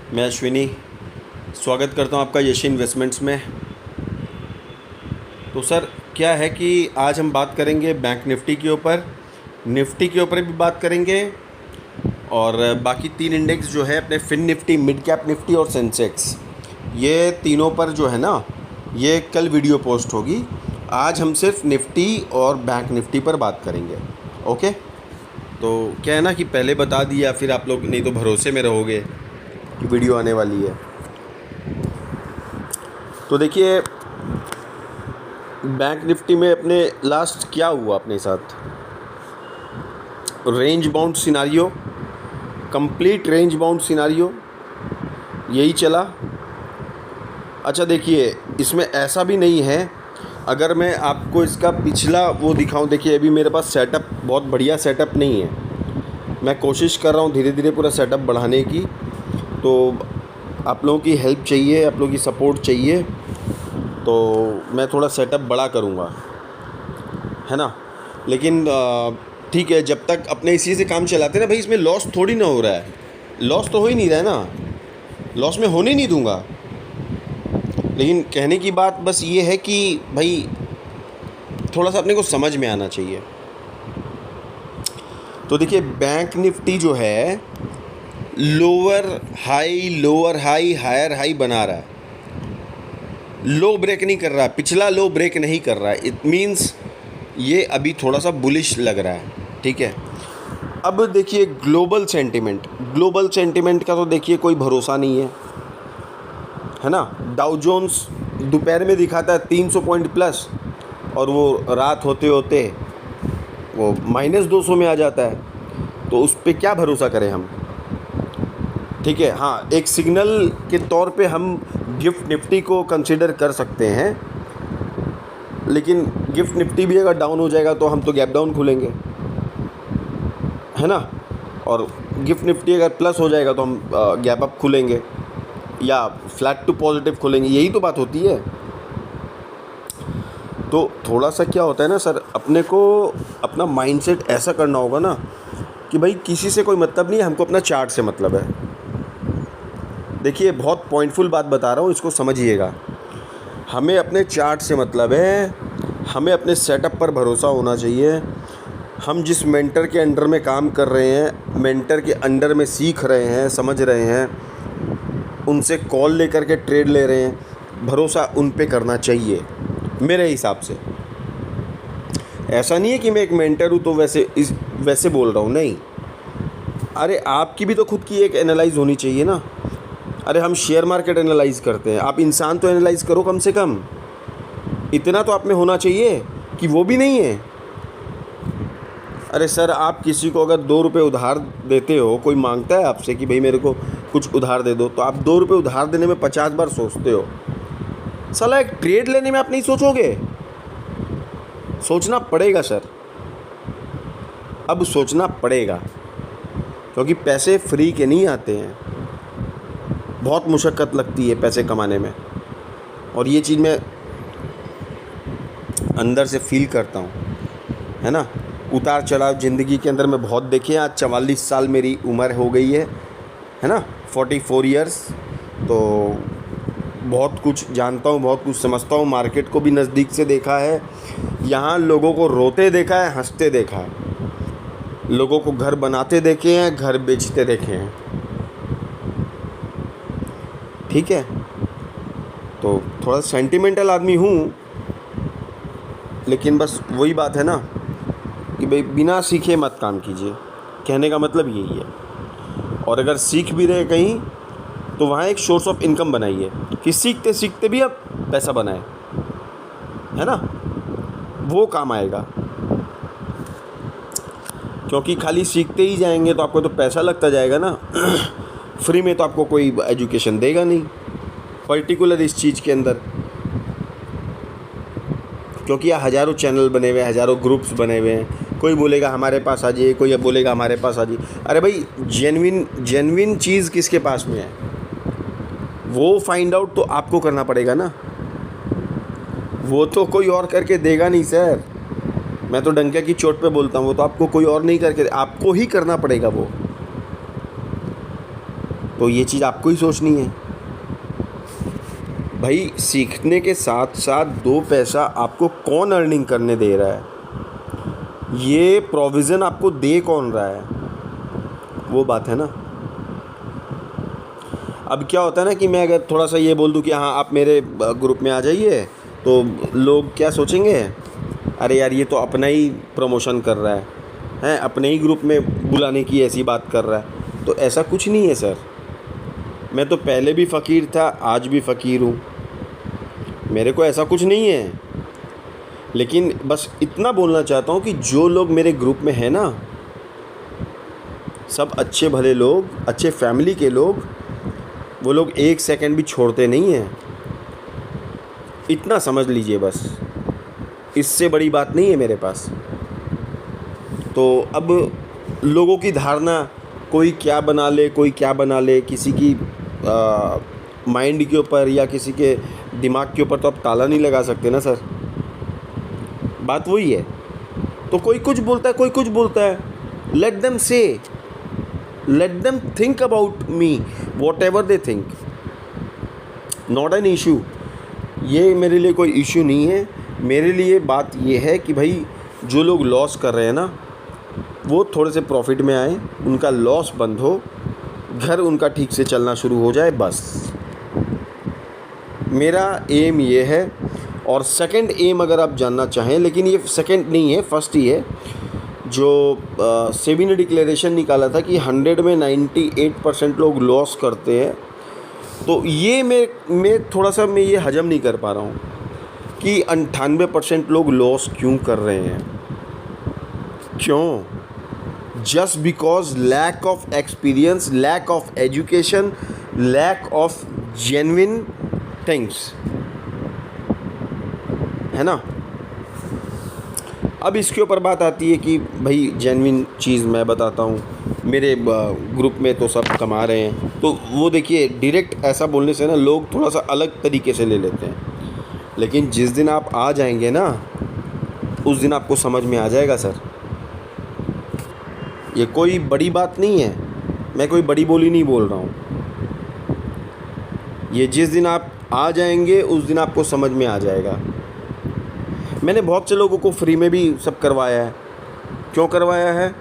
मैं अश्विनी स्वागत करता हूं आपका यशी इन्वेस्टमेंट्स में। तो सर क्या है कि आज हम बात करेंगे बैंक निफ्टी के ऊपर भी बात करेंगे और बाकी तीन इंडेक्स जो है अपने Fin Nifty, mid cap Nifty और सेंसेक्स, ये तीनों पर जो है ना, ये कल वीडियो पोस्ट होगी। आज हम सिर्फ निफ्टी और बैंक निफ्टी पर बात करेंगे। ओके, तो क्या है ना कि पहले बता दिया, फिर आप लोग नहीं तो भरोसे में रहोगे कि वीडियो आने वाली है। तो देखिए, बैंक निफ्टी में अपने लास्ट क्या हुआ अपने साथ, range bound scenario, complete range bound scenario यही चला। अच्छा देखिए, इसमें ऐसा भी नहीं है, अगर मैं आपको इसका पिछला वो दिखाऊं, देखिए अभी मेरे पास सेटअप बहुत बढ़िया सेटअप नहीं है। मैं कोशिश कर रहा हूं धीरे धीरे पूरा सेटअप बढ़ाने की, तो आप लोगों की हेल्प चाहिए, आप लोगों की सपोर्ट चाहिए, तो मैं थोड़ा सेटअप बड़ा करूँगा, है ना। लेकिन ठीक है, जब तक अपने इसी से काम चलाते ना भाई, इसमें लॉस थोड़ी ना हो रहा है, लॉस तो हो ही नहीं रहा है ना, लॉस में होने नहीं दूंगा। लेकिन कहने की बात बस ये है कि भाई थोड़ा सा अपने को समझ में आना चाहिए। तो देखिए, बैंक निफ्टी जो है लोअर हाई हायर हाई बना रहा है, लो ब्रेक नहीं कर रहा है, पिछला लो ब्रेक नहीं कर रहा है। इट मीन्स ये अभी थोड़ा सा बुलिश लग रहा है, ठीक है। अब देखिए ग्लोबल सेंटिमेंट का तो देखिए कोई भरोसा नहीं है ना। डाउ जोन्स दोपहर में दिखाता है 300 पॉइंट प्लस, और वो रात होते होते वो -200 में आ जाता है। तो उस पर क्या भरोसा करें हम, ठीक है। हाँ, एक सिग्नल के तौर पे हम गिफ्ट निफ्टी को कंसिडर कर सकते हैं, लेकिन गिफ्ट निफ्टी भी अगर डाउन हो जाएगा तो हम तो गैप डाउन खुलेंगे, है ना। और गिफ्ट निफ्टी अगर प्लस हो जाएगा तो हम गैप अप खुलेंगे या फ्लैट टू पॉजिटिव खुलेंगे, यही तो बात होती है। तो थोड़ा सा क्या होता है ना सर, अपने को अपना माइंडसेट ऐसा करना होगा ना कि भाई किसी से कोई मतलब नहीं है, हमको अपना चार्ट से मतलब है। देखिए बहुत पॉइंटफुल बात बता रहा हूँ, इसको समझिएगा। हमें अपने चार्ट से मतलब है, हमें अपने सेटअप पर भरोसा होना चाहिए। हम जिस मेंटर के अंडर में काम कर रहे हैं, मेंटर के अंडर में सीख रहे हैं, समझ रहे हैं, उनसे कॉल लेकर के ट्रेड ले रहे हैं, भरोसा उन पे करना चाहिए मेरे हिसाब से। ऐसा नहीं है कि मैं एक मेंटर हूँ तो वैसे बोल रहा हूँ, नहीं। अरे आपकी भी तो खुद की एक एनालाइज होनी चाहिए ना। अरे हम शेयर मार्केट एनालाइज करते हैं, आप इंसान तो एनालाइज करो कम से कम, इतना तो आप में होना चाहिए कि वो भी नहीं है। अरे सर, आप किसी को अगर 2 रुपये उधार देते हो, कोई मांगता है आपसे कि भाई मेरे को कुछ उधार दे दो, तो आप 2 रुपये उधार देने में 50 बार सोचते हो। साला एक ट्रेड लेने में आप नहीं सोचोगे? सोचना पड़ेगा सर, अब सोचना पड़ेगा, क्योंकि पैसे फ्री के नहीं आते हैं, बहुत मुशक्क़त लगती है पैसे कमाने में। और ये चीज़ मैं अंदर से फील करता हूँ, है ना। उतार चढ़ाव ज़िंदगी के अंदर मैं बहुत देखे। आज 44 साल मेरी उम्र हो गई है ना, 44 ईयर्स। तो बहुत कुछ जानता हूँ, बहुत कुछ समझता हूँ, मार्केट को भी नज़दीक से देखा है। यहाँ लोगों को रोते देखा है, हंसते देखा है, लोगों को घर बनाते देखे हैं, घर बेचते देखे हैं, ठीक है। तो थोड़ा सेंटिमेंटल आदमी हूँ, लेकिन बस वही बात है ना कि भाई बिना सीखे मत काम कीजिए, कहने का मतलब यही है। और अगर सीख भी रहे कहीं, तो वहाँ एक सोर्स ऑफ इनकम बनाइए कि सीखते सीखते भी आप पैसा बनाए, है ना, वो काम आएगा। क्योंकि खाली सीखते ही जाएंगे तो आपको तो पैसा लगता जाएगा ना फ्री में तो आपको कोई एजुकेशन देगा नहीं, पर्टिकुलर इस चीज़ के अंदर। क्योंकि यहाँ हज़ारों चैनल बने हुए हैं, हज़ारों ग्रुप्स बने हुए हैं, कोई बोलेगा हमारे पास आ जाइए, कोई बोलेगा हमारे पास आ जाइए। अरे भाई जेन्युइन चीज़ किसके पास में है, वो फाइंड आउट तो आपको करना पड़ेगा ना, वो तो कोई और करके देगा नहीं सर। मैं तो डंके की चोट पे बोलता हूँ, वो तो आपको कोई और नहीं करके, आपको ही करना पड़ेगा वो। तो ये चीज़ आपको ही सोचनी है भाई। सीखने के साथ साथ दो पैसा आपको कौन अर्निंग करने दे रहा है, ये प्रोविज़न आपको दे कौन रहा है, वो बात है ना। अब क्या होता है ना कि मैं अगर थोड़ा सा ये बोल दूं कि हाँ आप मेरे ग्रुप में आ जाइए, तो लोग क्या सोचेंगे, अरे यार ये तो अपना ही प्रमोशन कर रहा है अपने ही ग्रुप में बुलाने की ऐसी बात कर रहा है। तो ऐसा कुछ नहीं है सर, मैं तो पहले भी फ़कीर था, आज भी फ़कीर हूँ, मेरे को ऐसा कुछ नहीं है। लेकिन बस इतना बोलना चाहता हूँ कि जो लोग मेरे ग्रुप में हैं ना, सब अच्छे भले लोग, अच्छे फैमिली के लोग, वो लोग एक सेकंड भी छोड़ते नहीं हैं, इतना समझ लीजिए बस। इससे बड़ी बात नहीं है मेरे पास। तो अब लोगों की धारणा, कोई क्या बना ले, कोई क्या बना ले, किसी की माइंड के ऊपर या किसी के दिमाग के ऊपर तो आप ताला नहीं लगा सकते ना सर। बात वही है। तो कोई कुछ बोलता है, कोई कुछ बोलता है, लेट देम से, let them think about me what ever they think, not an issue. ये मेरे लिए कोई इशू नहीं है। मेरे लिए बात ये है कि भाई जो लोग लॉस कर रहे हैं ना, वो थोड़े से प्रॉफिट में आए, उनका लॉस बंद हो, घर उनका ठीक से चलना शुरू हो जाए, बस मेरा एम ये है। और सेकंड एम अगर आप जानना चाहें, लेकिन ये सेकंड नहीं है, फर्स्ट ही है, जो सेबी ने डिक्लेरेशन निकाला था कि 100 में 98% लोग लॉस करते हैं। तो ये मैं थोड़ा सा मैं ये हजम नहीं कर पा रहा हूँ कि 98% लोग लॉस क्यों कर रहे हैं, क्यों? Just because lack of experience, lack of education, lack of genuine things, है ना। अब इसके ऊपर बात आती है कि भाई जेन्युइन चीज़ मैं बताता हूँ, मेरे ग्रुप में तो सब कमा रहे हैं, तो वो देखिए डायरेक्ट ऐसा बोलने से ना लोग थोड़ा सा अलग तरीके से ले लेते हैं। लेकिन जिस दिन आप आ जाएंगे ना, उस दिन आपको समझ में आ जाएगा सर। ये कोई बड़ी बात नहीं है, मैं कोई बड़ी बोली नहीं बोल रहा हूँ। ये जिस दिन आप आ जाएंगे उस दिन आपको समझ में आ जाएगा। मैंने बहुत से लोगों को फ्री में भी सब करवाया है। क्यों करवाया है?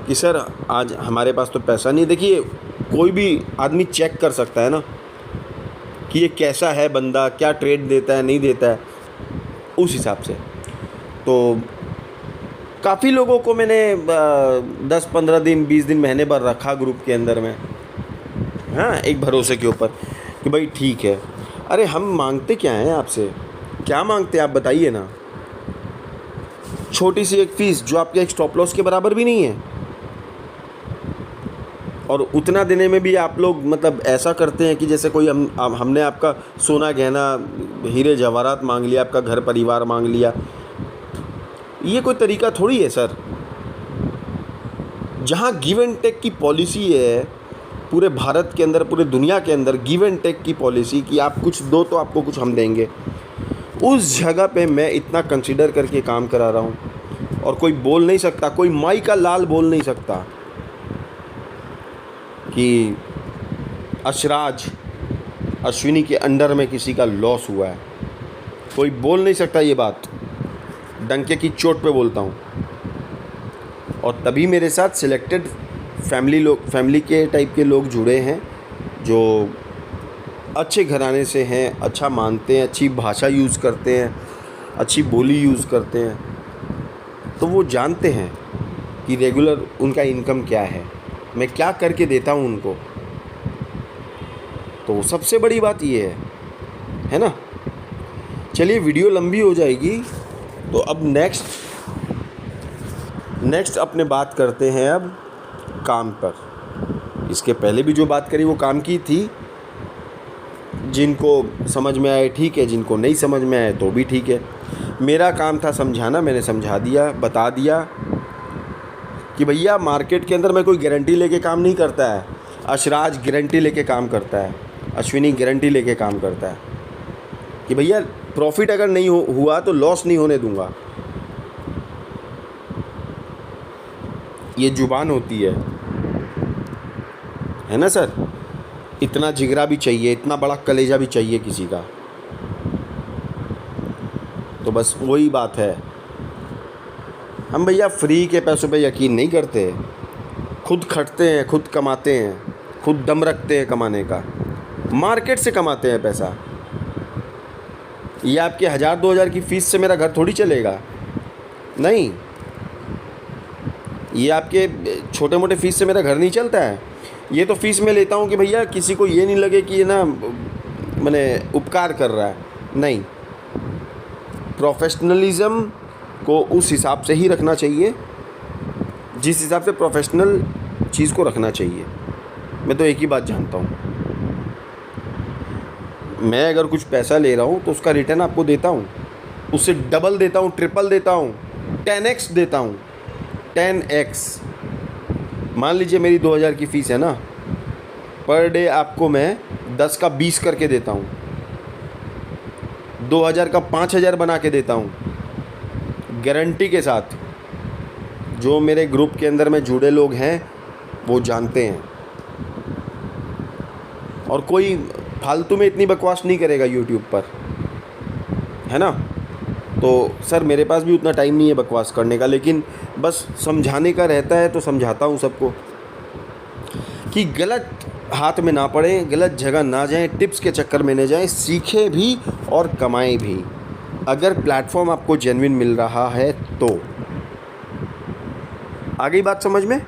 कि सर आज हमारे पास तो पैसा नहीं। देखिए कोई भी आदमी चेक कर सकता है ना कि ये कैसा है बंदा, क्या ट्रेड देता है नहीं देता है, उस हिसाब से। तो काफ़ी लोगों को मैंने 10-15 दिन, 20 दिन, महीने भर रखा ग्रुप के अंदर में, हाँ, एक भरोसे के ऊपर कि भाई ठीक है। अरे हम मांगते क्या हैं आपसे, क्या मांगते हैं आप बताइए ना। छोटी सी एक फ़ीस जो आपके एक स्टॉप लॉस के बराबर भी नहीं है, और उतना देने में भी आप लोग मतलब ऐसा करते हैं कि जैसे कोई हमने आपका सोना गहना हीरे जवाहरात मांग लिया, आपका घर परिवार मांग लिया। ये कोई तरीका थोड़ी है सर। जहाँ गिव एंड टेक की पॉलिसी है पूरे भारत के अंदर, पूरे दुनिया के अंदर गिव एंड टेक की पॉलिसी कि आप कुछ दो तो आपको कुछ हम देंगे, उस जगह पे मैं इतना कंसीडर करके काम करा रहा हूँ। और कोई बोल नहीं सकता, कोई माई का लाल बोल नहीं सकता कि अशराज अश्विनी के अंडर में किसी का लॉस हुआ है। कोई बोल नहीं सकता ये बात, डंके की चोट पे बोलता हूँ। और तभी मेरे साथ सिलेक्टेड फैमिली के टाइप के लोग जुड़े हैं जो अच्छे घराने से हैं, अच्छा मानते हैं, अच्छी भाषा यूज़ करते हैं, अच्छी बोली यूज़ करते हैं। तो वो जानते हैं कि रेगुलर उनका इनकम क्या है, मैं क्या करके देता हूँ उनको। तो सबसे बड़ी बात ये है ना। चलिए वीडियो लंबी हो जाएगी, तो अब नेक्स्ट अपने बात करते हैं अब काम पर। इसके पहले भी जो बात करी वो काम की थी। जिनको समझ में आए ठीक है, जिनको नहीं समझ में आए तो भी ठीक है। मेरा काम था समझाना, मैंने समझा दिया, बता दिया कि भैया मार्केट के अंदर मैं कोई गारंटी लेके काम नहीं करता है। अशराज गारंटी लेके काम करता है, अश्विनी गारंटी लेके काम करता है कि भैया प्रॉफिट अगर नहीं हुआ तो लॉस नहीं होने दूंगा। ये जुबान होती है ना सर। इतना जिगरा भी चाहिए, इतना बड़ा कलेजा भी चाहिए किसी का। तो बस वही बात है, हम भैया फ्री के पैसों पे यकीन नहीं करते, खुद खटते हैं, खुद कमाते हैं, खुद दम रखते हैं कमाने का, मार्केट से कमाते हैं पैसा। ये आपके 1000-2000 की फ़ीस से मेरा घर थोड़ी चलेगा, नहीं। ये आपके छोटे मोटे फ़ीस से मेरा घर नहीं चलता है। ये तो फ़ीस मैं लेता हूँ कि भैया किसी को ये नहीं लगे कि ये ना मैंने उपकार कर रहा है, नहीं। प्रोफेशनलिज़म को उस हिसाब से ही रखना चाहिए जिस हिसाब से प्रोफेशनल चीज़ को रखना चाहिए। मैं तो एक ही बात जानता हूँ, मैं अगर कुछ पैसा ले रहा हूँ तो उसका रिटर्न आपको देता हूँ, उससे डबल देता हूँ, ट्रिपल देता हूँ, 10x देता हूँ, 10x। मान लीजिए मेरी 2000 की फ़ीस है ना, पर डे आपको मैं 10 का 20 करके देता हूँ, 2000 का 5000 बना के देता हूँ, गारंटी के साथ। जो मेरे ग्रुप के अंदर में जुड़े लोग हैं वो जानते हैं, और कोई फालतू में इतनी बकवास नहीं करेगा यूट्यूब पर, है ना। तो सर मेरे पास भी उतना टाइम नहीं है बकवास करने का, लेकिन बस समझाने का रहता है तो समझाता हूँ सबको कि गलत हाथ में ना पड़े, गलत जगह ना जाएं, टिप्स के चक्कर में न जाएं, सीखें भी और कमाएं भी, अगर प्लेटफॉर्म आपको जेन्युइन मिल रहा है तो। आ गई बात समझ में।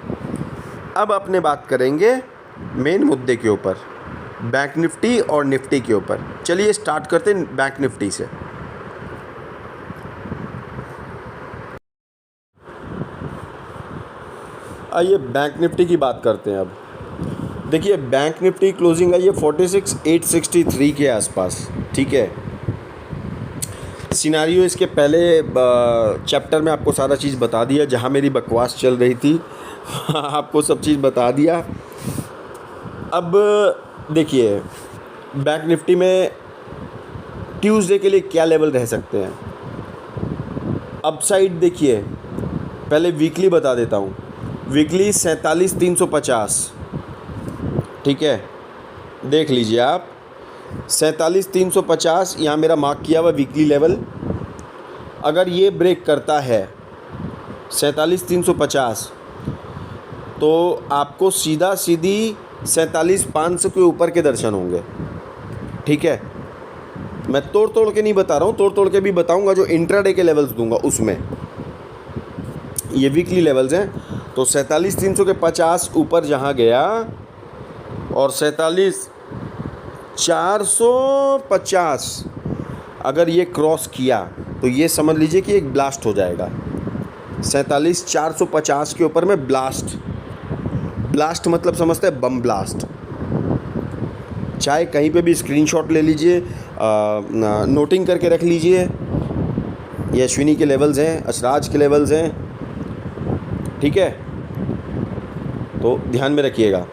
अब अपने बात करेंगे मेन मुद्दे के ऊपर, बैंक निफ्टी और निफ्टी के ऊपर। चलिए स्टार्ट करते हैं बैंक निफ्टी से। आइए बैंक निफ्टी की बात करते हैं। अब देखिए बैंक निफ्टी क्लोजिंग आई है 46,863 के आसपास, ठीक है। सिनारियो इसके पहले चैप्टर में आपको सारा चीज़ बता दिया, जहाँ मेरी बकवास चल रही थी आपको सब चीज़ बता दिया। अब देखिए बैंक निफ्टी में ट्यूसडे के लिए क्या लेवल रह सकते हैं। अपसाइड देखिए, पहले वीकली बता देता हूँ। वीकली 47,350, ठीक है, देख लीजिए आप 47,350 यहाँ मेरा मार्क किया हुआ वीकली लेवल। अगर ये ब्रेक करता है 47,350 तो आपको सीधा सीधी 47,500 के ऊपर के दर्शन होंगे, ठीक है। मैं तोड़ तोड़ के नहीं बता रहा हूँ, तोड़ तोड़ के भी बताऊँगा, जो इंट्राडे के लेवल्स दूंगा उसमें। ये वीकली लेवल्स हैं, तो 47,350 ऊपर जहाँ गया और 47,450 अगर ये क्रॉस किया तो ये समझ लीजिए कि एक ब्लास्ट हो जाएगा। 47,450 के ऊपर में ब्लास्ट मतलब समझते हैं बम ब्लास्ट। चाहे कहीं पे भी स्क्रीनशॉट ले लीजिए, नोटिंग करके रख लीजिए। ये अश्विनी के लेवल्स हैं, अशराज के लेवल्स हैं, ठीक है, तो ध्यान में रखिएगा।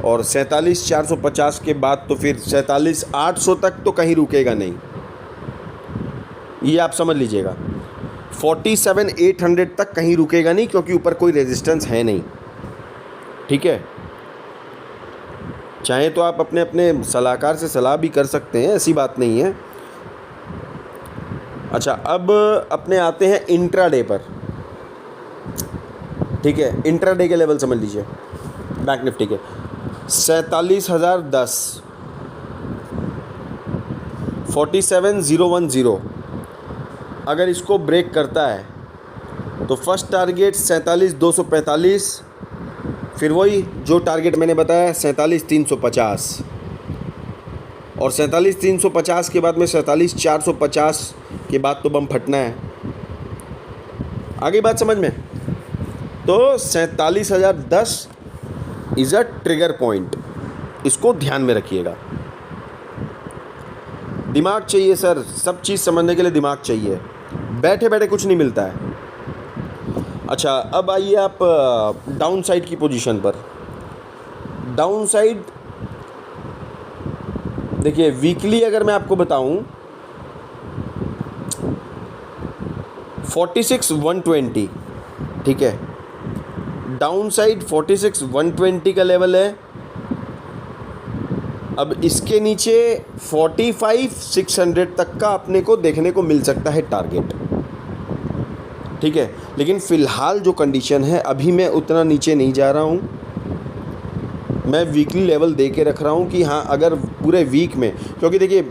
और 47,450 के बाद तो फिर 47,800 तक तो कहीं रुकेगा नहीं, ये आप समझ लीजिएगा। 47,800 तक कहीं रुकेगा नहीं, क्योंकि ऊपर कोई रेजिस्टेंस है नहीं, ठीक है। चाहे तो आप अपने अपने सलाहकार से सलाह भी कर सकते हैं, ऐसी बात नहीं है। अच्छा, अब अपने आते हैं इंट्राडे पर, ठीक है। इंट्राडे के लेवल समझ लीजिए बैंक निफ्टी के 47,010, 47,010। अगर इसको ब्रेक करता है तो फर्स्ट टारगेट 47,245, फिर वही जो टारगेट मैंने बताया 47,350, और 47,350 के बाद में 47,450 के बाद तो बम फटना है। आगे बात समझ में। तो 47,010 इज़ अ ट्रिगर पॉइंट, इसको ध्यान में रखिएगा। दिमाग चाहिए सर, सब चीज़ समझने के लिए दिमाग चाहिए, बैठे बैठे कुछ नहीं मिलता है। अच्छा, अब आइए आप डाउन साइड की पोजीशन पर। डाउन साइड देखिए, वीकली अगर मैं आपको बताऊं 46,120, ठीक है। डाउन साइड 46,120 का लेवल है, अब इसके नीचे 45,600 तक का अपने को देखने को मिल सकता है टारगेट, ठीक है। लेकिन फ़िलहाल जो कंडीशन है, अभी मैं उतना नीचे नहीं जा रहा हूँ, मैं वीकली लेवल दे के रख रहा हूँ कि हाँ अगर पूरे वीक में, क्योंकि देखिए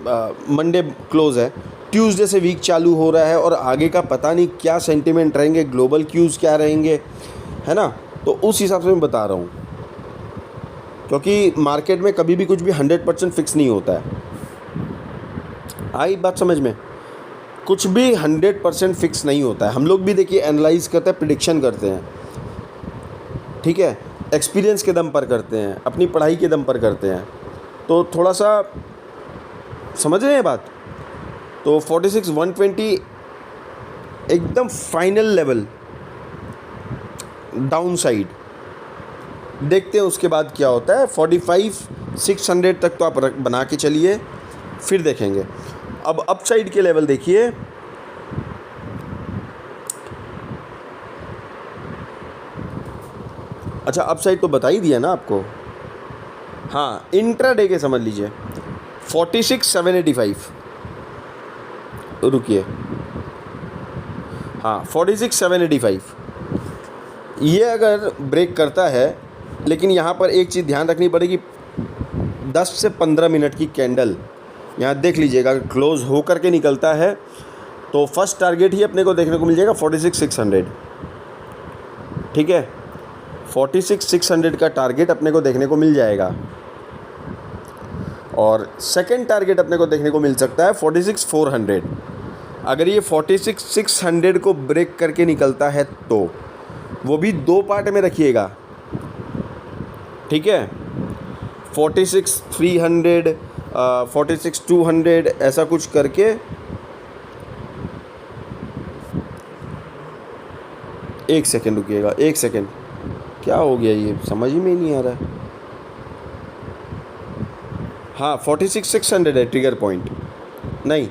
मंडे क्लोज़ है, ट्यूसडे से वीक चालू हो रहा है और आगे का पता नहीं क्या सेंटिमेंट रहेंगे, ग्लोबल क्यूज़ क्या रहेंगे, है ना। तो उस हिसाब से मैं बता रहा हूँ, क्योंकि मार्केट में कभी भी कुछ भी 100% फिक्स नहीं होता है। आई बात समझ में? कुछ भी 100% फिक्स नहीं होता है। हम लोग भी देखिए एनालाइज करते हैं, प्रिडिक्शन करते हैं, ठीक है, एक्सपीरियंस के दम पर करते हैं, अपनी पढ़ाई के दम पर करते हैं। तो थोड़ा सा समझ रहे हैं बात। तो 46,120 एकदम फाइनल लेवल डाउन साइड, देखते हैं उसके बाद क्या होता है। 45,600 तक तो आप बना के चलिए, फिर देखेंगे। अब अप साइड के लेवल देखिए, अच्छा अप साइड तो बता ही दिया ना आपको। हाँ, इंट्राडे के समझ लीजिए 46,785, रुकिए, हाँ 46,785 ये अगर ब्रेक करता है, लेकिन यहाँ पर एक चीज़ ध्यान रखनी पड़ेगी, 10 से 15 मिनट की कैंडल यहाँ देख लीजिएगा, अगर क्लोज़ हो करके निकलता है तो फर्स्ट टारगेट ही अपने को देखने को मिल जाएगा 46,600, ठीक है। 46,600 का टारगेट अपने को देखने को मिल जाएगा, और सेकंड टारगेट अपने को देखने को मिल सकता है 46,400। अगर ये 46,600 को ब्रेक करके निकलता है तो वो भी दो पार्ट में रखिएगा, ठीक है। 46,300 46,200 ऐसा कुछ करके एक सेकेंड रुकिएगा, एक सेकेंड, क्या हो गया ये समझ ही में नहीं आ रहा है। हाँ 46,600 है ट्रिगर पॉइंट, नहीं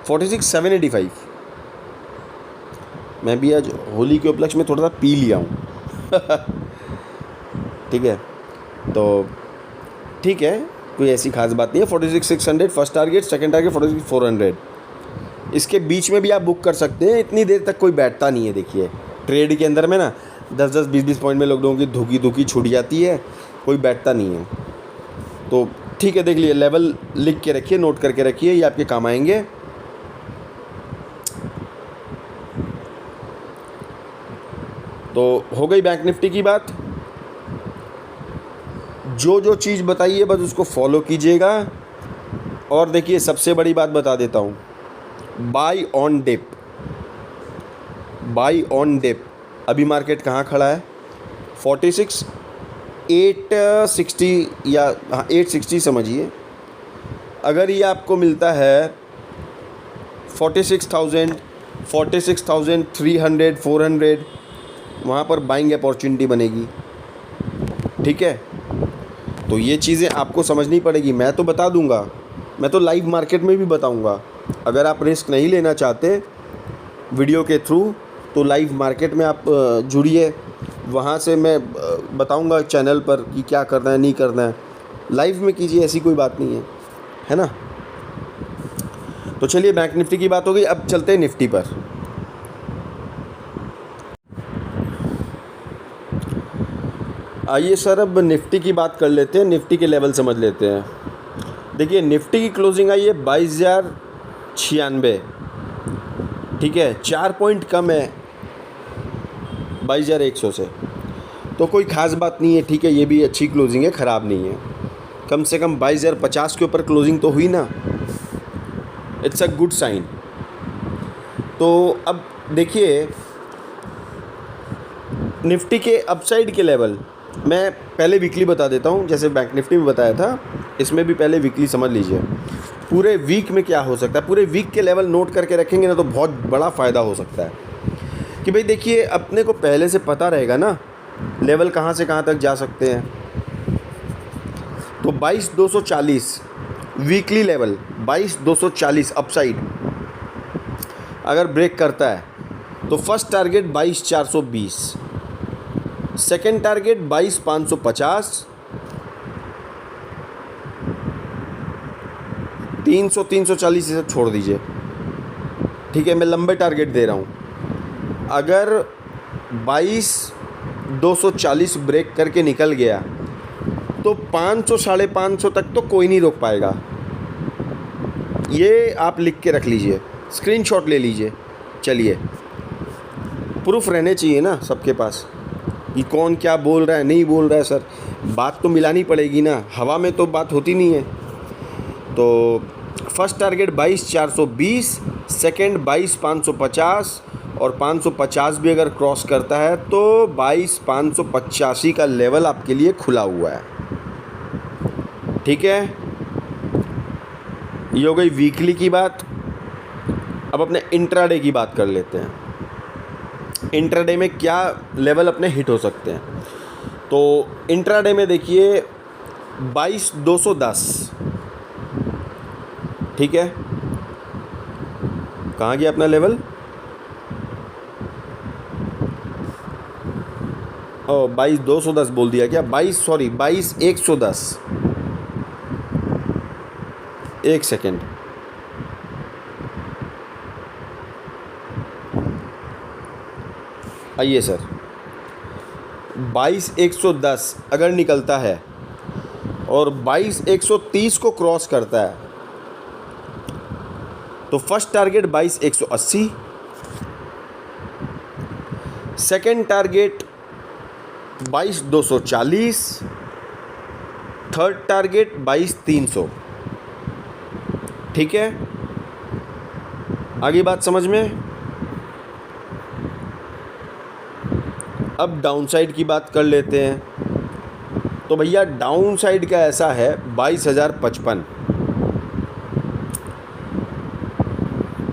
46,785। मैं भी आज होली के उपलक्ष्य में थोड़ा सा पी लिया हूँ ठीक है, तो ठीक है, कोई ऐसी खास बात नहीं है। 46,600 फर्स्ट टारगेट, सेकंड टारगेट 46,400, इसके बीच में भी आप बुक कर सकते हैं। इतनी देर तक कोई बैठता नहीं है। देखिए ट्रेड के अंदर में ना 10-10 20-20 पॉइंट में लोगों की धुकी छूट जाती है, कोई बैठता नहीं है। तो ठीक है, देख लिए, लेवल लिख के रखिए, नोट करके रखिए, ये आपके काम आएंगे। तो हो गई बैंक निफ्टी की बात। जो जो चीज़ बताई है बस उसको फॉलो कीजिएगा। और देखिए सबसे बड़ी बात बता देता हूँ, buy on dip, buy on dip. अभी मार्केट कहाँ खड़ा है? 46,860 या हाँ 860 समझिए। अगर ये आपको मिलता है 46,000, 46,300, 400, वहाँ पर बाइंग अपॉर्चुनिटी बनेगी, ठीक है। तो ये चीज़ें आपको समझनी पड़ेगी। मैं तो बता दूंगा, मैं तो लाइव मार्केट में भी बताऊंगा। अगर आप रिस्क नहीं लेना चाहते वीडियो के थ्रू, तो लाइव मार्केट में आप जुड़िए, वहाँ से मैं बताऊंगा चैनल पर कि क्या करना है नहीं करना है। लाइव में कीजिए, ऐसी कोई बात नहीं है ना। तो चलिए, बैंक निफ्टी की बात हो गई, अब चलते हैं निफ्टी पर। आइए सर, अब निफ्टी की बात कर लेते हैं, निफ्टी के लेवल समझ लेते हैं। देखिए निफ्टी की क्लोजिंग आई है 22,096, ठीक है, 4 पॉइंट कम है 22,100 से। तो कोई ख़ास बात नहीं है, ठीक है, ये भी अच्छी क्लोजिंग है, ख़राब नहीं है। कम से कम 22,050 के ऊपर क्लोजिंग तो हुई ना, इट्स अ गुड साइन। तो अब देखिए निफ्टी के अपसाइड के लेवल मैं पहले वीकली बता देता हूँ, जैसे बैंक निफ्टी में बताया था, इसमें भी पहले वीकली समझ लीजिए। पूरे वीक में क्या हो सकता है, पूरे वीक के लेवल नोट करके रखेंगे ना तो बहुत बड़ा फ़ायदा हो सकता है। कि भाई देखिए, अपने को पहले से पता रहेगा ना लेवल कहाँ से कहाँ तक जा सकते हैं। तो 22,240 वीकली लेवल, 22,240 अपसाइड अगर ब्रेक करता है तो फर्स्ट टारगेट 22,420, सेकेंड टारगेट 22,550, 300 340 ये सब छोड़ दीजिए, ठीक है, मैं लंबे टारगेट दे रहा हूँ। अगर 22,240 ब्रेक करके निकल गया तो 500 550 तक तो कोई नहीं रोक पाएगा। ये आप लिख के रख लीजिए, स्क्रीनशॉट ले लीजिए। चलिए, प्रूफ रहने चाहिए ना सबके पास कि कौन क्या बोल रहा है, नहीं बोल रहा है। सर बात तो मिलानी पड़ेगी ना, हवा में तो बात होती नहीं है। तो फर्स्ट टारगेट 22,420, सेकंड 22,550 और 550 भी अगर क्रॉस करता है तो 22,585 का लेवल आपके लिए खुला हुआ है, ठीक है। ये हो गई वीकली की बात। अब अपने इंट्राडे की बात कर लेते हैं। इंट्राडे में क्या लेवल अपने हिट हो सकते हैं। तो इंट्राडे में देखिए 22,210, ठीक है। कहाँ गया अपना लेवल? 22,210 बोल दिया क्या? 22,110। एक सेकेंड, आइए सर, 22,110 अगर निकलता है और 22,130 को क्रॉस करता है तो first target 22,180, second target 22,240, third target 22,300, ठीक है। आगे बात समझ में। अब डाउन साइड की बात कर लेते हैं। तो भैया डाउन साइड का ऐसा है 22,055,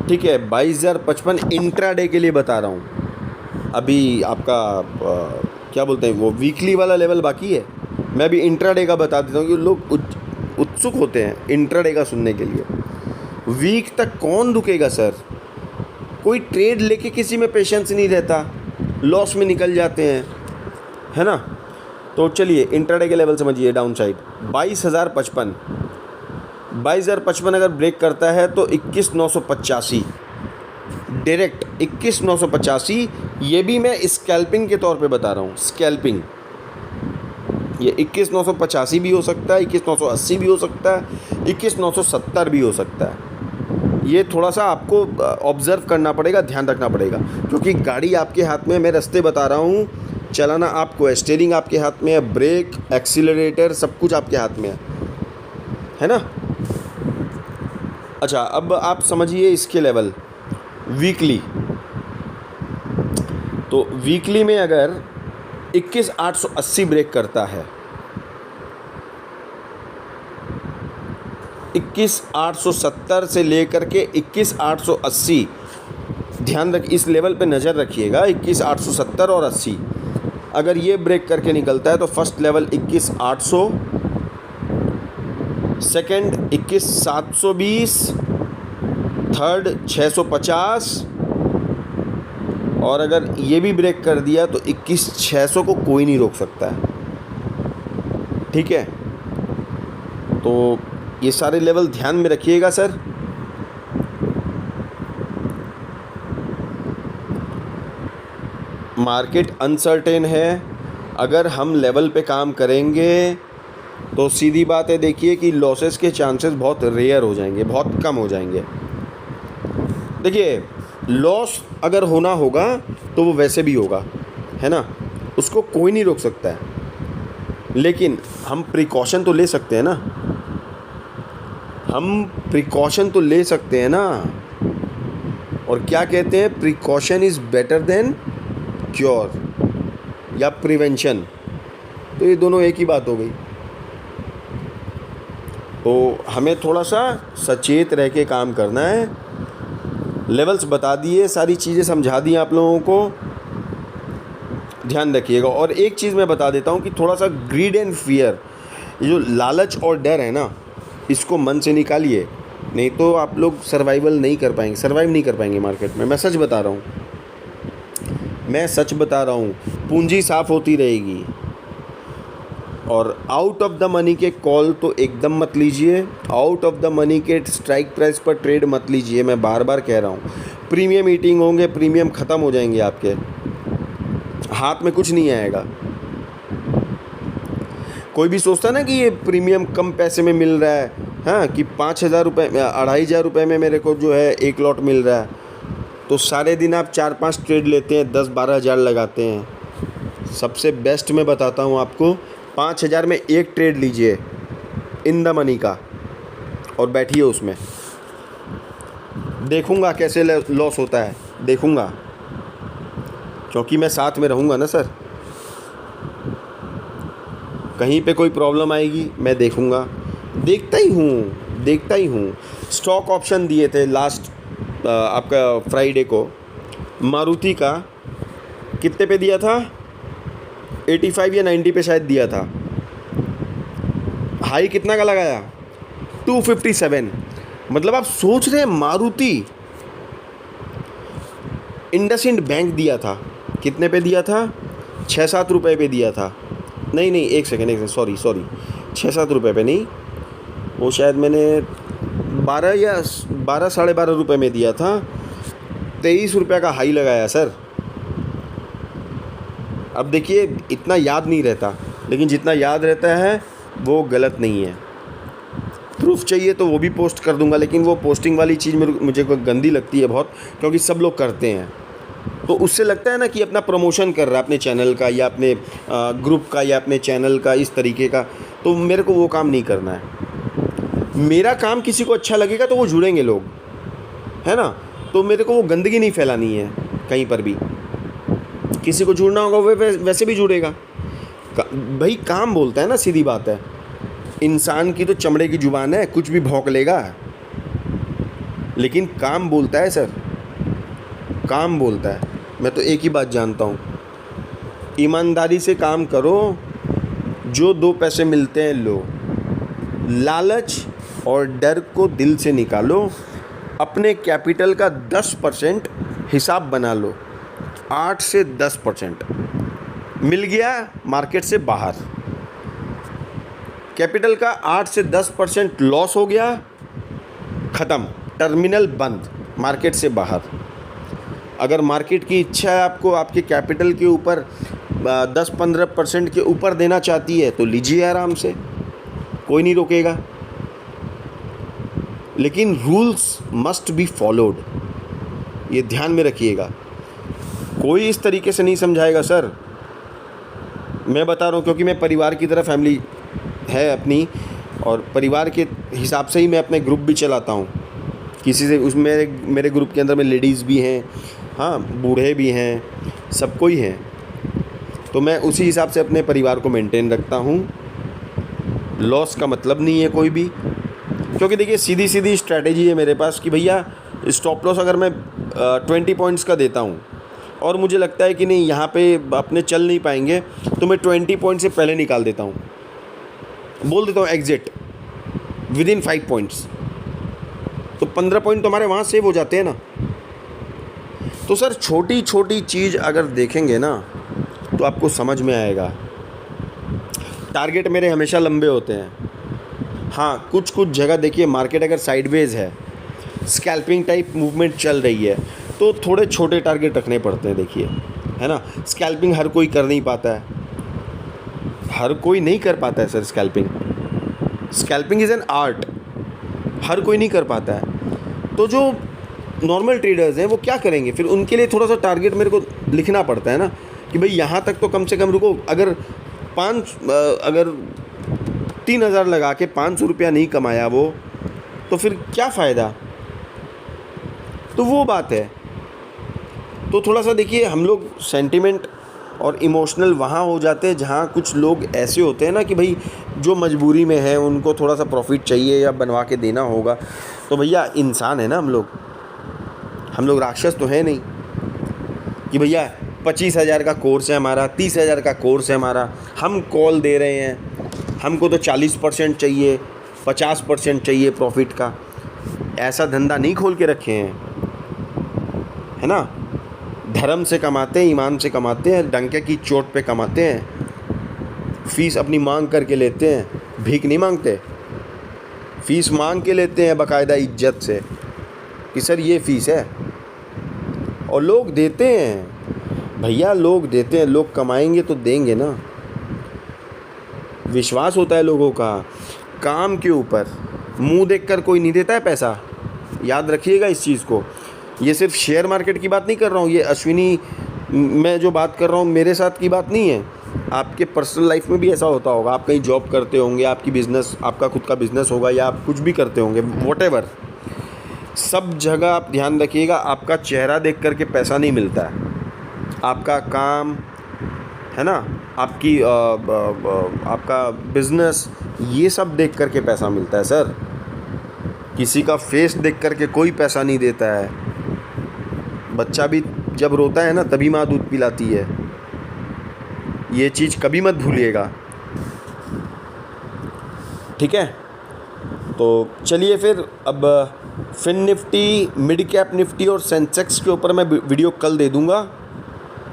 ठीक है। 22,055 इंट्राडे के लिए बता रहा हूँ। अभी आपका क्या बोलते हैं वो वीकली वाला लेवल बाकी है। मैं अभी इंट्राडे का बता देता हूँ कि लोग उत्सुक होते हैं इंट्राडे का सुनने के लिए। वीक तक कौन रुकेगा सर? कोई ट्रेड लेके किसी में पेशेंस नहीं रहता, लॉस में निकल जाते हैं, है ना। तो चलिए इंट्राडे के लेवल समझिए। डाउन साइड 22,055, 22,055 अगर ब्रेक करता है तो 21,985 डायरेक्ट, 21,985। ये भी मैं स्कैल्पिंग के तौर पे बता रहा हूँ, स्कैल्पिंग। ये 21,985 भी हो सकता है, 21,980 भी हो सकता है, 21,970 भी हो सकता है। ये थोड़ा सा आपको ऑब्ज़र्व करना पड़ेगा, ध्यान रखना पड़ेगा, क्योंकि गाड़ी आपके हाथ में, मैं रास्ते बता रहा हूँ, चलाना आपको है, स्टीयरिंग आपके हाथ में है, ब्रेक, एक्सीलरेटर सब कुछ आपके हाथ में है ना। अच्छा, अब आप समझिए इसके लेवल वीकली। तो वीकली में अगर 21,880 ब्रेक करता है, 21,870 से लेकर के 21,880, ध्यान रख, इस लेवल पे नज़र रखिएगा। 21,870 और 80 अगर ये ब्रेक करके निकलता है तो फर्स्ट लेवल 21,800, सेकंड 21,720, थर्ड 650 और अगर ये भी ब्रेक कर दिया तो 21,600 को कोई नहीं रोक सकता है, ठीक है। तो ये सारे लेवल ध्यान में रखिएगा सर। मार्केट अनसर्टेन है, अगर हम लेवल पे काम करेंगे तो सीधी बात है, देखिए कि लॉसेस के चांसेस बहुत रेयर हो जाएंगे, बहुत कम हो जाएंगे। देखिए लॉस अगर होना होगा तो वो वैसे भी होगा, है ना, उसको कोई नहीं रोक सकता है, लेकिन हम प्रिकॉशन तो ले सकते हैं ना, हम प्रिकॉशन तो ले सकते हैं ना। और क्या कहते हैं, precaution is better than cure या प्रिवेंशन, तो ये दोनों एक ही बात हो गई। तो हमें थोड़ा सा सचेत रह के काम करना है। लेवल्स बता दिए, सारी चीज़ें समझा दी आप लोगों को, ध्यान रखिएगा। और एक चीज़ मैं बता देता हूँ कि थोड़ा सा ग्रीड एंड फियर, ये जो लालच और डर है ना, इसको मन से निकालिए, नहीं तो आप लोग सर्वाइव नहीं कर पाएंगे मार्केट में। मैं सच बता रहा हूँ, पूंजी साफ़ होती रहेगी और आउट ऑफ द मनी के कॉल तो एकदम मत लीजिए, आउट ऑफ द मनी के स्ट्राइक प्राइस पर ट्रेड मत लीजिए। मैं बार बार कह रहा हूँ, प्रीमियम मीटिंग होंगे, प्रीमियम ख़त्म हो जाएंगे, आपके हाथ में कुछ नहीं आएगा। कोई भी सोचता ना कि ये प्रीमियम कम पैसे में मिल रहा है, हाँ, कि 5,000 रुपये 2,500 रुपये में मेरे को जो है एक लॉट मिल रहा है, तो सारे दिन आप 4-5 ट्रेड लेते हैं, 10-12 हज़ार लगाते हैं। सबसे बेस्ट मैं बताता हूँ आपको, 5,000 में एक ट्रेड लीजिए इन द मनी का और बैठिए उसमें। देखूँगा कैसे लॉस होता है, देखूँगा, क्योंकि मैं साथ में रहूँगा ना सर। कहीं पे कोई प्रॉब्लम आएगी मैं देखूँगा, देखता ही हूँ। स्टॉक ऑप्शन दिए थे लास्ट आपका फ्राइडे को, मारुति का कितने पे दिया था, 85 या 90 पे शायद दिया था। हाई कितना का लगाया, 257। मतलब आप सोच रहे हैं, मारुति, इंडसइंड बैंक दिया था, कितने पे दिया था, 6-7 रुपये पे दिया था। नहीं, एक सेकेंड, सॉरी 6-7 रुपये पे नहीं, वो शायद मैंने 12 या 12 साढ़े 12 रुपये में दिया था। 23 रुपये का हाई लगाया सर। अब देखिए, इतना याद नहीं रहता, लेकिन जितना याद रहता है वो गलत नहीं है। प्रूफ चाहिए तो वो भी पोस्ट कर दूंगा, लेकिन वो पोस्टिंग वाली चीज़ मुझे कोई गंदी लगती है बहुत, क्योंकि सब लोग करते हैं। तो उससे लगता है ना कि अपना प्रमोशन कर रहा है अपने चैनल का या अपने ग्रुप का या अपने चैनल का, इस तरीके का। तो मेरे को वो काम नहीं करना है। मेरा काम किसी को अच्छा लगेगा तो वो जुड़ेंगे लोग, है ना। तो मेरे को वो गंदगी नहीं फैलानी है कहीं पर भी। किसी को जुड़ना होगा वो वैसे भी जुड़ेगा। भाई काम बोलता है ना, सीधी बात है। इंसान की तो चमड़े की जुबान है, कुछ भी भौंक लेगा, लेकिन काम बोलता है सर, काम बोलता है। मैं तो एक ही बात जानता हूँ, ईमानदारी से काम करो, जो 2 पैसे मिलते हैं लो। लालच और डर को दिल से निकालो। अपने कैपिटल का 10% हिसाब बना लो, 8 से 10% मिल गया मार्केट से बाहर। कैपिटल का 8 से 10% लॉस हो गया, ख़त्म, टर्मिनल बंद, मार्केट से बाहर। अगर मार्केट की इच्छा है आपको आपके कैपिटल के ऊपर 10-15% के ऊपर देना चाहती है तो लीजिए आराम से, कोई नहीं रोकेगा। लेकिन रूल्स मस्ट बी फॉलोड, ये ध्यान में रखिएगा। कोई इस तरीके से नहीं समझाएगा सर। मैं बता रहा हूँ क्योंकि मैं परिवार की तरह, फैमिली है अपनी, और परिवार के हिसाब से ही मैं अपने ग्रुप भी चलाता हूँ। किसी से उसमें मेरे ग्रुप के अंदर में लेडीज़ भी हैं, हाँ, बूढ़े भी हैं, सब कोई हैं। तो मैं उसी हिसाब से अपने परिवार को मेंटेन रखता हूँ। लॉस का मतलब नहीं है कोई भी, क्योंकि देखिए सीधी स्ट्रैटेजी है मेरे पास कि भैया स्टॉप लॉस अगर मैं 20 पॉइंट्स का देता हूँ और मुझे लगता है कि नहीं यहाँ पे अपने चल नहीं पाएंगे, तो मैं 20 पॉइंट से पहले निकाल देता हूँ, बोल देता हूँ एग्जिट विदिन 5 पॉइंट्स। तो 15 पॉइंट तो हमारे वहाँ सेव हो जाते हैं ना। तो सर छोटी छोटी चीज़ अगर देखेंगे ना तो आपको समझ में आएगा। टारगेट मेरे हमेशा लंबे होते हैं। हाँ, कुछ जगह देखिए मार्केट अगर साइडवेज है, स्कैल्पिंग टाइप मूवमेंट चल रही है, तो थोड़े छोटे टारगेट रखने पड़ते हैं। देखिए, है ना, स्कैल्पिंग हर कोई कर नहीं पाता है, हर कोई नहीं कर पाता है sir. Scalping is an art, हर कोई नहीं कर पाता है। तो जो नॉर्मल ट्रेडर्स हैं वो क्या करेंगे फिर, उनके लिए थोड़ा सा टारगेट मेरे को लिखना पड़ता है ना कि भाई यहाँ तक तो कम से कम रुको। अगर 3,000 लगा के 500 रुपया नहीं कमाया वो, तो फिर क्या फ़ायदा। तो वो बात है। तो थोड़ा सा देखिए, हम लोग सेंटिमेंट और इमोशनल वहाँ हो जाते हैं जहाँ कुछ लोग ऐसे होते हैं ना कि भाई जो मजबूरी में है, उनको थोड़ा सा प्रॉफिट चाहिए या बनवा के देना होगा। तो भैया इंसान है ना हम लोग राक्षस तो है नहीं कि भैया 25,000 का कोर्स है हमारा, 30,000 का कोर्स है हमारा, हम कॉल दे रहे हैं, हमको तो 40% चाहिए, 50% चाहिए प्रॉफिट का। ऐसा धंधा नहीं खोल के रखे हैं, है ना। धर्म से कमाते हैं, ईमान से कमाते हैं, डंके की चोट पे कमाते हैं, फ़ीस अपनी मांग करके लेते हैं, भीख नहीं मांगते, फ़ीस मांग के लेते हैं बाकायदा इज्जत से कि सर ये फ़ीस है, और लोग देते हैं भैया, लोग देते हैं। लोग कमाएंगे तो देंगे ना, विश्वास होता है लोगों का काम के ऊपर। मुंह देखकर कोई नहीं देता है पैसा, याद रखिएगा इस चीज़ को। ये सिर्फ शेयर मार्केट की बात नहीं कर रहा हूँ, ये अश्विनी मैं जो बात कर रहा हूँ मेरे साथ की बात नहीं है, आपके पर्सनल लाइफ में भी ऐसा होता होगा। आप कहीं जॉब करते होंगे, आपकी बिज़नेस, आपका खुद का बिज़नेस होगा, या आप कुछ भी करते होंगे, व्हाटएवर, सब जगह आप ध्यान रखिएगा, आपका चेहरा देख करके पैसा नहीं मिलता है, आपका काम है ना, आपका बिज़नेस, ये सब देख करके पैसा मिलता है सर। किसी का फेस देख करके कोई पैसा नहीं देता है। बच्चा भी जब रोता है ना तभी माँ दूध पिलाती है, ये चीज़ कभी मत भूलिएगा, ठीक है। तो चलिए फिर, अब Fin Nifty, mid cap Nifty और सेंसेक्स के ऊपर मैं वीडियो कल दे दूँगा,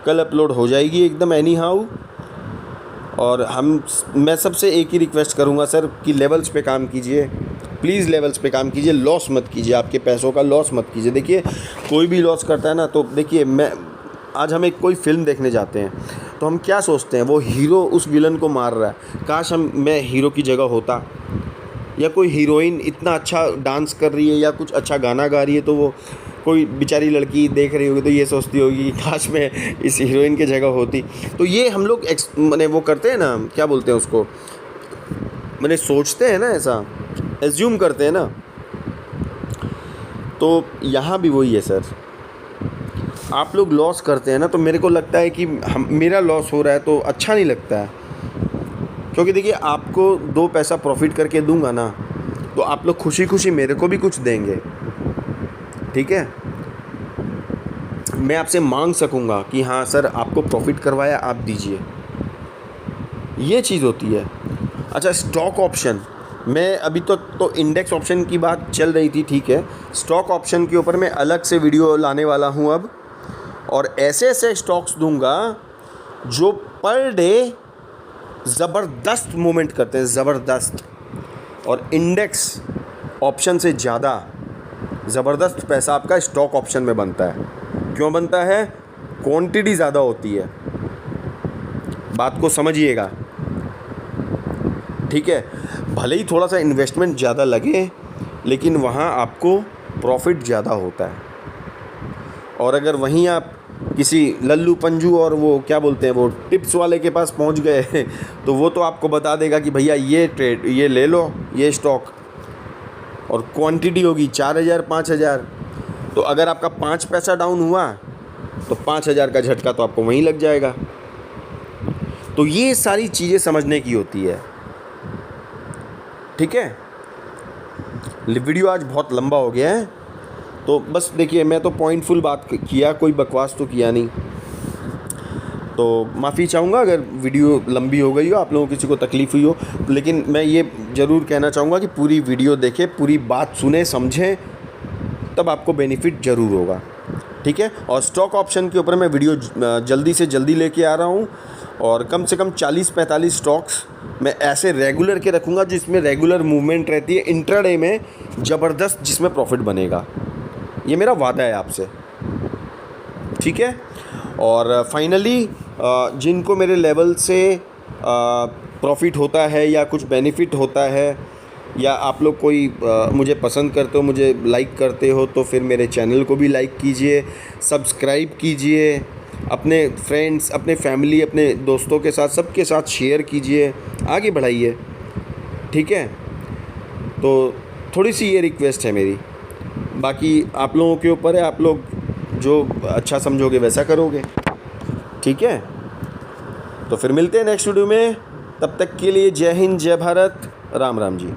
कल अपलोड हो जाएगी एकदम एनी हाउ। और मैं सबसे एक ही रिक्वेस्ट करूँगा सर कि लेवल्स पे काम कीजिए, प्लीज़ लेवल्स पे काम कीजिए, लॉस मत कीजिए, आपके पैसों का लॉस मत कीजिए। देखिए कोई भी लॉस करता है ना, तो देखिए आज हम कोई फ़िल्म देखने जाते हैं तो हम क्या सोचते हैं, वो हीरो उस विलन को मार रहा है, काश मैं हीरो की जगह होता, या कोई हीरोइन इतना अच्छा डांस कर रही है या कुछ अच्छा गाना गा रही है, तो वो कोई बेचारी लड़की देख रही होगी तो ये सोचती होगी कि काश मैं इस हीरोइन की जगह होती। तो ये हम लोग मैंने वो करते हैं ना, क्या बोलते हैं उसको, मैंने सोचते हैं ना, ऐसा एज्यूम करते हैं ना। तो यहाँ भी वही है सर, आप लोग लॉस करते हैं ना, तो मेरे को लगता है कि मेरा लॉस हो रहा है तो अच्छा नहीं लगता है। क्योंकि देखिए आपको 2 पैसा प्रॉफिट करके दूंगा ना, तो आप लोग खुशी खुशी मेरे को भी कुछ देंगे, ठीक है। मैं आपसे मांग सकूंगा कि हाँ सर आपको प्रॉफिट करवाया, आप दीजिए, ये चीज़ होती है। अच्छा, स्टॉक ऑप्शन, मैं अभी तो इंडेक्स ऑप्शन की बात चल रही थी, ठीक है। स्टॉक ऑप्शन के ऊपर मैं अलग से वीडियो लाने वाला हूँ अब, और ऐसे ऐसे स्टॉक्स दूंगा जो पर डे ज़बरदस्त मूवमेंट करते हैं, ज़बरदस्त, और इंडेक्स ऑप्शन से ज़्यादा ज़बरदस्त पैसा आपका स्टॉक ऑप्शन में बनता है। क्यों बनता है? क्वांटिटी ज़्यादा होती है, बात को समझिएगा, ठीक है। भले ही थोड़ा सा इन्वेस्टमेंट ज़्यादा लगे, लेकिन वहाँ आपको प्रॉफिट ज़्यादा होता है। और अगर वहीं आप किसी लल्लू पंजू और वो क्या बोलते हैं, वो टिप्स वाले के पास पहुंच गए तो वो तो आपको बता देगा कि भैया ये ट्रेड, ये ले लो, ये स्टॉक, और क्वांटिटी होगी 4000 5000। तो अगर आपका 5 पैसा डाउन हुआ तो 5000 का झटका तो आपको वहीं लग जाएगा। तो ये सारी चीज़ें समझने की होती है, ठीक है। वीडियो आज बहुत लंबा हो गया है, तो बस देखिए मैं तो पॉइंटफुल बात किया, कोई बकवास तो किया नहीं। तो माफ़ी चाहूँगा अगर वीडियो लंबी हो गई हो, आप लोगों को किसी को तकलीफ़ हुई हो, लेकिन मैं ये ज़रूर कहना चाहूँगा कि पूरी वीडियो देखें, पूरी बात सुने समझें, तब आपको बेनिफिट ज़रूर होगा, ठीक है। और स्टॉक ऑप्शन के ऊपर मैं वीडियो जल्दी से जल्दी लेके आ रहा हूँ, और कम से कम 40-45 स्टॉक्स मैं ऐसे रेगुलर के रखूँगा जिसमें रेगुलर मूवमेंट रहती है, इंट्राडे में ज़बरदस्त जिसमें प्रॉफिट बनेगा। ये मेरा वादा है आपसे, ठीक है। और फाइनली जिनको मेरे लेवल से प्रॉफिट होता है या कुछ बेनिफिट होता है, या आप लोग कोई मुझे पसंद करते हो, मुझे लाइक करते हो, तो फिर मेरे चैनल को भी लाइक कीजिए, सब्सक्राइब कीजिए, अपने फ्रेंड्स, अपने फैमिली, अपने दोस्तों के साथ, सबके साथ शेयर कीजिए, आगे बढ़ाइए, ठीक है। तो थोड़ी सी ये रिक्वेस्ट है मेरी, बाकी आप लोगों के ऊपर है, आप लोग जो अच्छा समझोगे वैसा करोगे, ठीक है। तो फिर मिलते हैं नेक्स्ट वीडियो में, तब तक के लिए जय हिंद, जय भारत, राम राम जी।